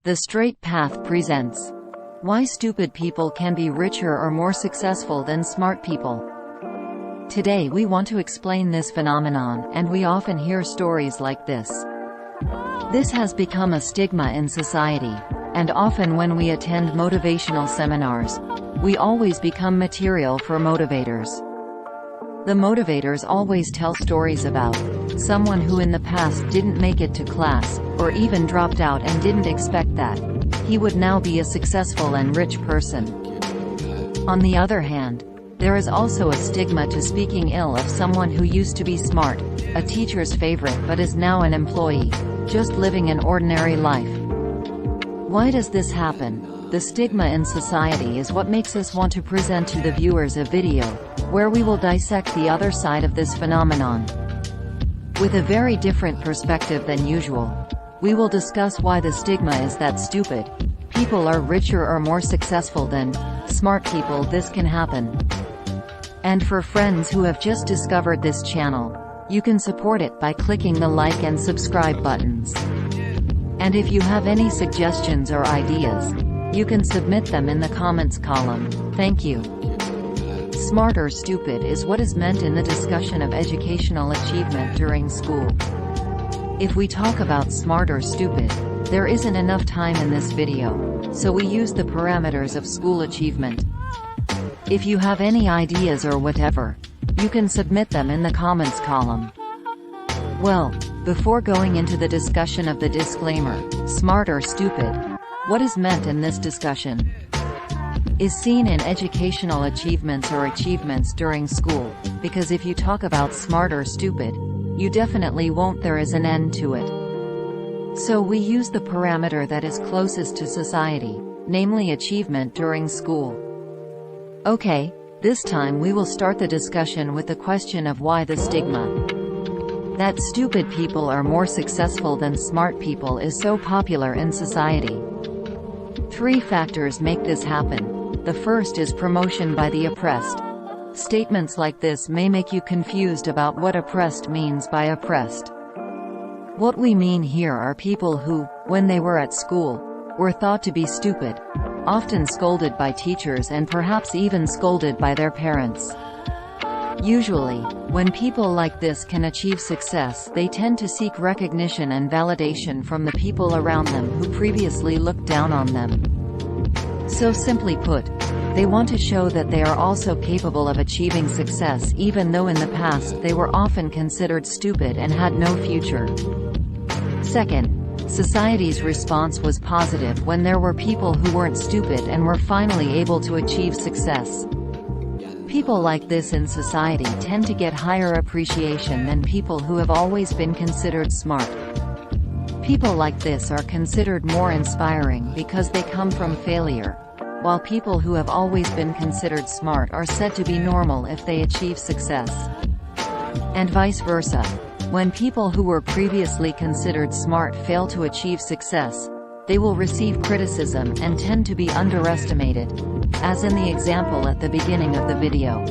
The Straight Path presents Why Stupid People Can Be Richer or More Successful Than Smart People. Today we want to explain this phenomenon, and we often hear stories like this. This has become a stigma in society, and often when we attend motivational seminars, we always become material for motivators. The motivators always tell stories about someone who in the past didn't make it to class, or even dropped out and didn't expect that he would now be a successful and rich person. On the other hand, there is also a stigma to speaking ill of someone who used to be smart, a teacher's favorite but is now an employee, just living an ordinary life. Why does this happen? The stigma in society is what makes us want to present to the viewers a video where we will dissect the other side of this phenomenon. With a very different perspective than usual, we will discuss why the stigma is that stupid people are richer or more successful than smart people. This can happen. And for friends who have just discovered this channel, you can support it by clicking the like and subscribe buttons. And if you have any suggestions or ideas, you can submit them in the comments column. Thank you. Smart or stupid is what is meant in the discussion of educational achievement during school. If we talk about smart or stupid, there isn't enough time in this video, so we use the parameters of school achievement. If you have any ideas or whatever, you can submit them in the comments column. Well, before going into the discussion of the disclaimer, smart or stupid, what is meant in this discussion is seen in educational achievements or achievements during school, because if you talk about smart or stupid, you definitely won't. There is an end to it. So we use the parameter that is closest to society, namely achievement during school. Okay, this time we will start the discussion with the question of why the stigma that stupid people are more successful than smart people is so popular in society. 3 factors make this happen. The first is promotion by the oppressed. Statements like this may make you confused about what oppressed means by oppressed. What we mean here are people who, when they were at school, were thought to be stupid, often scolded by teachers and perhaps even scolded by their parents. Usually, when people like this can achieve success, they tend to seek recognition and validation from the people around them who previously looked down on them. So simply put, they want to show that they are also capable of achieving success even though in the past they were often considered stupid and had no future. Second, society's response was positive when there were people who weren't stupid and were finally able to achieve success. People like this in society tend to get higher appreciation than people who have always been considered smart. People like this are considered more inspiring because they come from failure, while people who have always been considered smart are said to be normal if they achieve success. And vice versa. When people who were previously considered smart fail to achieve success, they will receive criticism and tend to be underestimated, as in the example at the beginning of the video.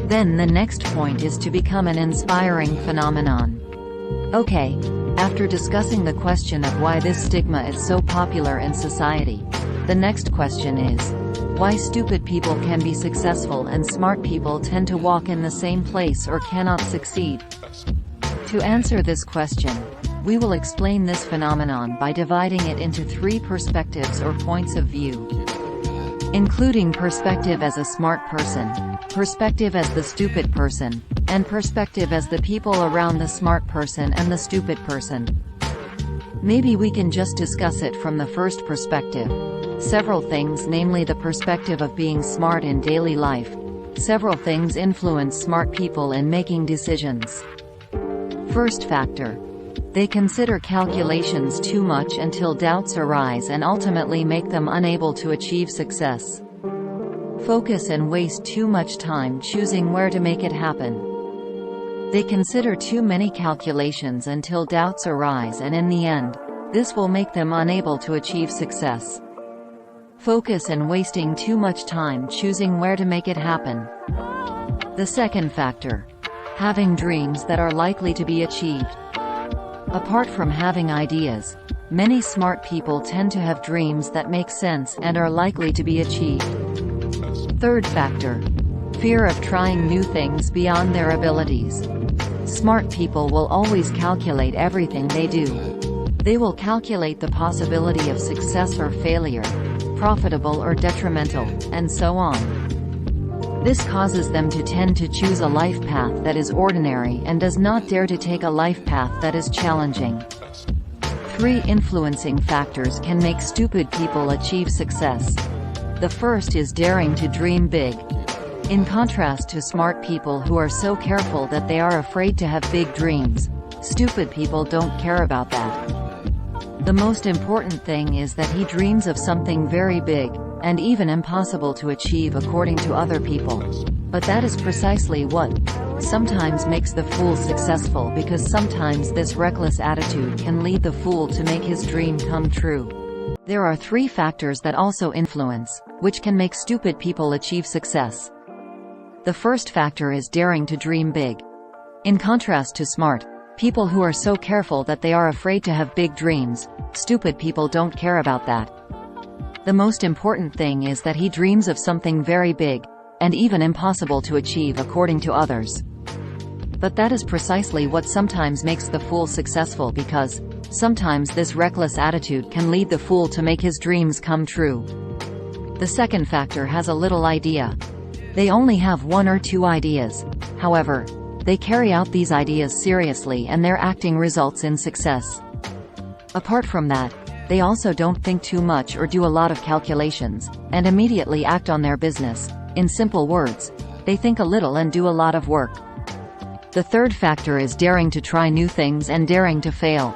Then the next point is to become an inspiring phenomenon. Okay, after discussing the question of why this stigma is so popular in society, the next question is, why stupid people can be successful and smart people tend to walk in the same place or cannot succeed? To answer this question, we will explain this phenomenon by dividing it into 3 perspectives or points of view, including perspective as a smart person, perspective as the stupid person, and perspective as the people around the smart person and the stupid person. Maybe we can just discuss it from the first perspective. Several things, namely the perspective of being smart in daily life. Several things influence smart people in making decisions. First factor. They consider calculations too much until doubts arise and ultimately make them unable to achieve success. Focus and waste too much time choosing where to make it happen. They consider too many calculations until doubts arise, and in the end, this will make them unable to achieve success. Focus and wasting too much time choosing where to make it happen. The second factor. Having dreams that are likely to be achieved. Apart from having ideas, Many smart people tend to have dreams that make sense and are likely to be achieved. Third factor: fear of trying new things beyond their abilities. Smart people will always calculate everything they do. They will calculate the possibility of success or failure, profitable or detrimental, and so on. This causes them to tend to choose a life path that is ordinary and does not dare to take a life path that is challenging. 3 influencing factors can make stupid people achieve success. The first is daring to dream big. In contrast to smart people who are so careful that they are afraid to have big dreams, stupid people don't care about that. The most important thing is that he dreams of something very big, and even impossible to achieve according to other people. But that is precisely what sometimes makes the fool successful, because sometimes this reckless attitude can lead the fool to make his dream come true. There are 3 factors that also influence, which can make stupid people achieve success. The first factor is daring to dream big. In contrast to smart people who are so careful that they are afraid to have big dreams, stupid people don't care about that. The most important thing is that he dreams of something very big, and even impossible to achieve according to others. But that is precisely what sometimes makes the fool successful, because sometimes this reckless attitude can lead the fool to make his dreams come true. The second factor has a little idea. They only have 1 or 2 ideas. However, they carry out these ideas seriously and their acting results in success. Apart from that, they also don't think too much or do a lot of calculations, and immediately act on their business. In simple words, they think a little and do a lot of work. The third factor is daring to try new things and daring to fail.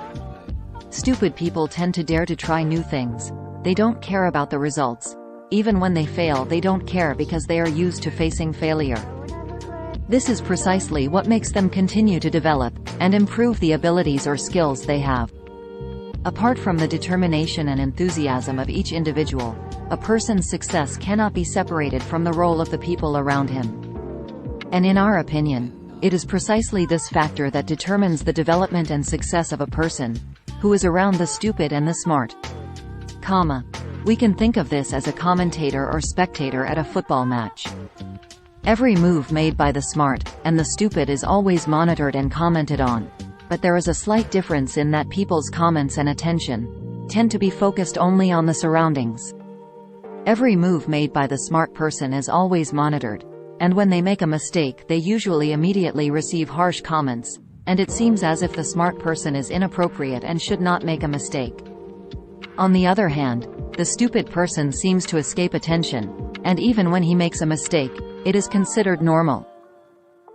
Stupid people tend to dare to try new things. They don't care about the results. Even when they fail, they don't care because they are used to facing failure. This is precisely what makes them continue to develop and improve the abilities or skills they have. Apart from the determination and enthusiasm of each individual, a person's success cannot be separated from the role of the people around him. And in our opinion, it is precisely this factor that determines the development and success of a person who is around the stupid and the smart. We can think of this as a commentator or spectator at a football match. Every move made by the smart and the stupid is always monitored and commented on. But there is a slight difference in that people's comments and attention tend to be focused only on the surroundings. Every move made by the smart person is always monitored, and when they make a mistake they usually immediately receive harsh comments, and it seems as if the smart person is inappropriate and should not make a mistake. On the other hand, the stupid person seems to escape attention, and even when he makes a mistake, it is considered normal.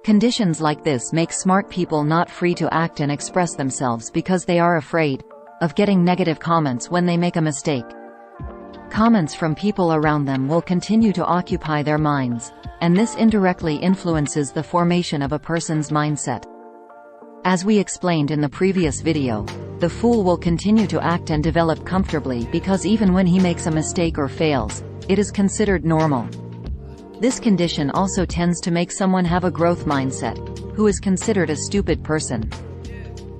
Conditions like this make smart people not free to act and express themselves because they are afraid of getting negative comments when they make a mistake. Comments from people around them will continue to occupy their minds, and this indirectly influences the formation of a person's mindset. As we explained in the previous video, the fool will continue to act and develop comfortably because even when he makes a mistake or fails, it is considered normal. This condition also tends to make someone have a growth mindset, who is considered a stupid person.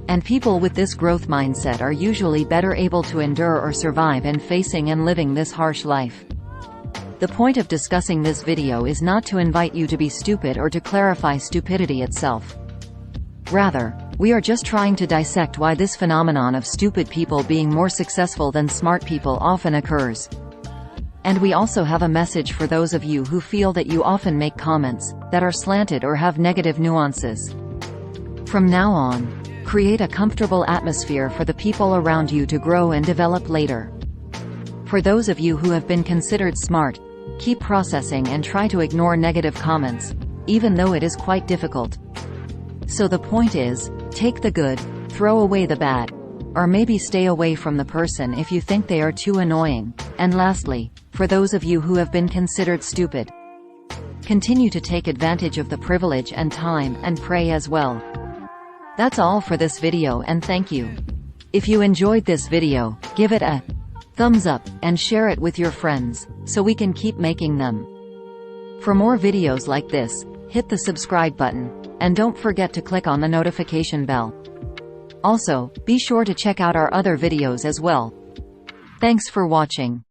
And people with this growth mindset are usually better able to endure or survive in facing and living this harsh life. The point of discussing this video is not to invite you to be stupid or to clarify stupidity itself. Rather, we are just trying to dissect why this phenomenon of stupid people being more successful than smart people often occurs. And we also have a message for those of you who feel that you often make comments that are slanted or have negative nuances. From now on, create a comfortable atmosphere for the people around you to grow and develop later. For those of you who have been considered smart, keep processing and try to ignore negative comments, even though it is quite difficult. So the point is, take the good, throw away the bad, or maybe stay away from the person if you think they are too annoying. And lastly, for those of you who have been considered stupid, continue to take advantage of the privilege and time and pray as well. That's all for this video, and thank you. If you enjoyed this video, give it a thumbs up and share it with your friends so we can keep making them. For more videos like this, hit the subscribe button and don't forget to click on the notification bell. Also, be sure to check out our other videos as well. Thanks for watching.